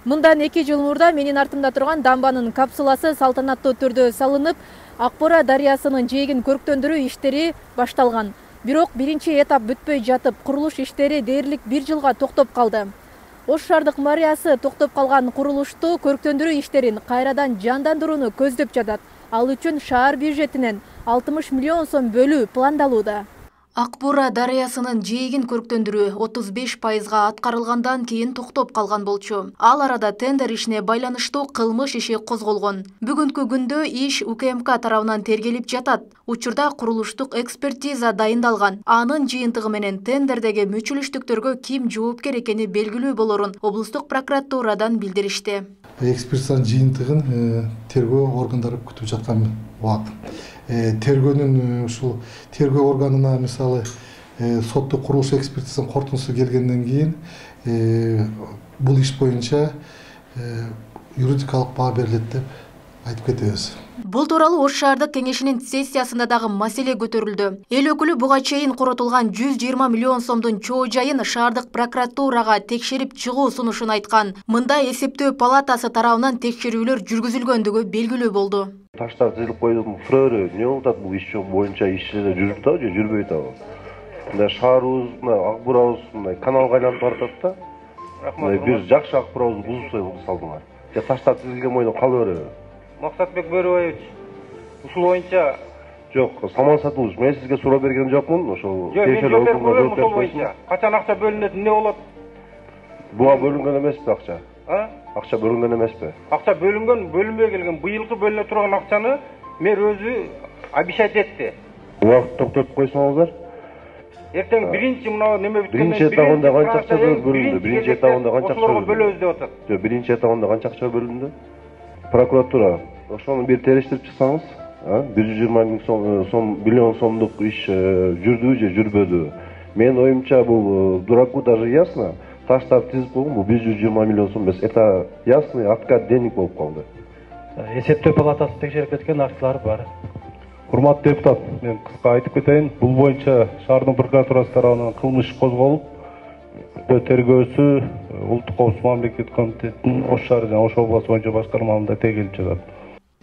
Мындан 2 жыл мурда менин артымда турган дамбанын капсуласы салтанаттуу түрдө салынып, Акбора дарыясынын жээгин көрктөндүрүү иштери башталган. Бирок биринчи этап бүтпөй жатып, курулуш иштери дээрлик 1 жылга токтоп калды. Ош шаардык мэриясы токтоп калган курулушту көрктөндүрүү иштерин кайрадан жандандырууну көздөп жатат. Ал үчүн шаар бюджетинен 60 миллион сом бөлүү пландалууда. Акбора дарыясынын жээгин көрктөндүрүү 35%га аткарылгандан кийин токтоп калган болчу. Ал арада тендер ишине байланыштуу кылмыш иши козголгон. Бүгүнкү күндө иш УКМК тарабынан тергелип жатат. Учурда курулуштук экспертиза дайындалган. Анын жыйынтыгы менен тендердеги мүчүлүштүктөргө ким жооптер экени белгилүү болорун облустук прокуратурадан билдиришти. Экспертизанын жыйынтыгын тергөө органдары күтүп жаткан убакыт. Тергөөнүн ушул тергөө органына мисалы соттук курулуш экспертизанын корутундусу келгенден кийин бул иш боюнча юридикалык баа берилет деп айтып кетебиз. Бул тууралуу Ош шаардык кеңешинин сессиясында дагы маселе көтөрүлдү. Эл өкүлү буга чейин коротулган 120 миллион сомдун чоо жайын шаардык прокуратурага текшерип чыгуу сунушун айткан. Мында эсептөө палатасы тарабынан текшерүүлөр жүргүзүлгөндүгү белгилүү болду. Таштар тизилип койдум, фрөрү эмне болуп атат, бул иш боюнча ишчилер жүрүп атабы же жүрбөй атабы? Мына шаарыбыз, мына Акбурабыз мына каналга айланып баратат да. Рахмат. Бир жакшы Акбурабызды бузуп салдыңар. Же таштар тизилген бойдон кала береби? Максатбек Бөрөбаевич, ушул боюнча жок, Саман Сатылович, мен сизге суроо берген жокмун, ошол тиешелүү ошол боюнча. Качан акча бөлүнөт, эмне болот? Буга бөлүнгөн эмеспи акча? Акча бөлүнгөн эмеспи? Акча бөлүнгөн, бөлүнбөй келген. Быйылкы бөлүнө турган акчаны мэр өзү обещать этти. Убакыт токтотуп койсоңуздар. Эртең биринчи мына неме бүткөндөн биринчи этабында канча акча бөлүндү? Биринчи этабында канча акча бөлөбүз деп атат. Жок, биринчи этабында канча акча бөлүндү? Прокуратура, ошону бир териштирип чыксаңыз, 120 миллион сомдук иш жүрдүбү же жүрбөдү? Менин оюмча бул дураку даже ясно. Таштар тизип койгон, бул 120 миллион сом эмес. Это ясный откат денег болуп калды. Эсептөө палатасы текшерип кеткен актылар бар. Урматтуу депутат, мен кыска айтып кетейин. Бул боюнча шаардын прокуратурасы тарабынан кылмыш козголуп, тергөөсү Улуттук коопсуздук мамлекеттик комитетинин Ош шаары жана Ош областы боюнча башкармаларында тегилип жатат.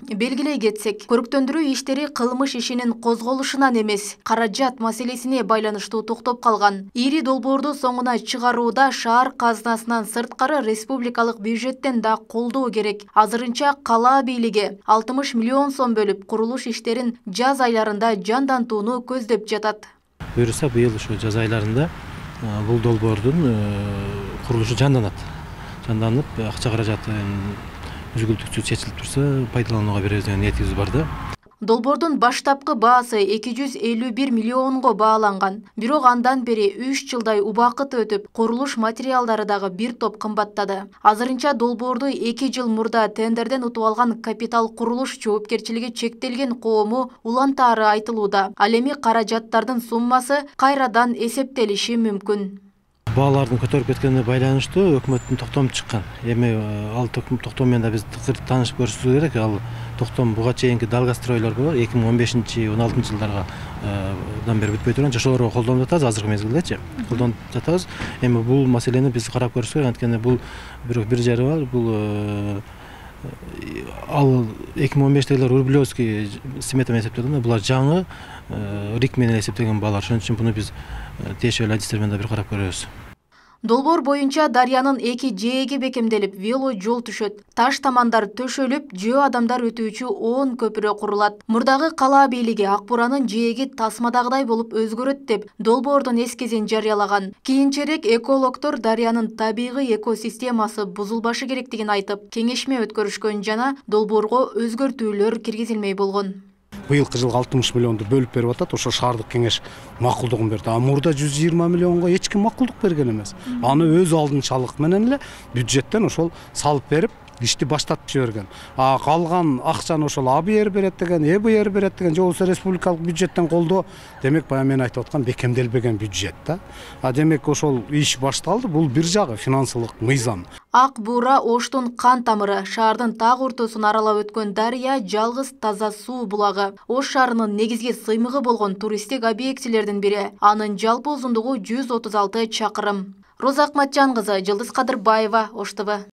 Белгилей кетсек, көрктөндүрүү иштери кылмыш ишинин козголушунан эмес, каражат маселесине байланыштуу токтоп калган. Ири долбоорду соңуна чыгарууда шаар казынасынан сырткары республикалык бюджеттен да колдоо керек. Азырынча кала бийлиги 60 миллион сом бөлүп, курулуш иштерин жаз айларында жандантууну көздөп жатат. Буюрса, быйыл ушу жаз айларында бул долбоордун курулушу жанданат. Жанданып, акча каражаты үзгүлтүксүз чечилип турса, пайдаланууга беребиз деген ниетибиз бар да. Долбоордун баштапкы баасы 251 миллионго бааланган. Бирок андан бери 3 жылдай убакыт өтүп, курулуш материалдары дагы бир топ кымбаттады. Азырынча долбоорду 2 жыл мурда тендерден утуп алган Капитал курулуш жоопкерчилиги чектелген коому улантаары айтылууда. Ал эми каражаттардын суммасы кайрадан эсептелиши мүмкүн. Баалардын көтөрүп кеткенине байланыштуу өкмөттүн токтому чыккан. Эми ал токтом менен да биз таанышып көрүшүбүз керек. Ал токтом буга чейинки долгостройлор бар, 2015-16 жылдардан бери бүтпөй турган, ошолорго колдонуп жатабыз азыркы мезгилдечи. Колдонуп жатабыз. Эми бул маселени биз карап көрүшүбүз керек, анткени бул бир жери бар. Бул ал 2015-тегилер Рублевский сметамен эсептелген, булар жаңы рик менен эсептелген баалар. Ошон үчүн буну биз тиешелүү адистер менен да бир карап көрөбүз. Долбоор боюнча дарыянын 2 жээги бекемделип, вело жол түшөт. Таш тамандар төшөлүп, жөө адамдар өтүүчү 10 көпүрө курулат. Мурдагы кала бийлиги Акбуранын жээги тасмадагыдай болуп өзгөрөт деп долбоордун эскизин жарыялаган. Кийинчерээк экологдор дарыянын табигый экосистемасы бузулбашы керектигин айтып, кеңешме өткөрүшкөн жана долбоорго өзгөртүүлөр киргизилмей болгон. Быйылкы жылга 60 миллионду бөлүп берип атат, ошо шаардык кеңеш макулдугун берди. Мурда 120 миллионго эч ким макулдук берген эмес. Аны өз алдынчалык менен эле бюджеттен ошол салып берип, ишти баштатып жиберген. Калган акчаны ошол АБР берет деген, ЭБР берет деген, же болбосо республикалык бюджеттен колдоо. Демек, баягы мен айтып аткан бекемделбеген бюджет да. Демек, ошол иш башталды. Бул бир жагы финансылык мыйзам. Акбура Оштун кан тамыры, шаардын так ортосун аралап өткөн дарыя жалгыз таза суу булагы. Ош шаарынын негизги сыймыгы болгон туристтик объектилердин бири. Анын жалпы узундугу 136 чакырым. Роза Акматжан кызы, Жылдыз Кадырбаева, Ош ТВ.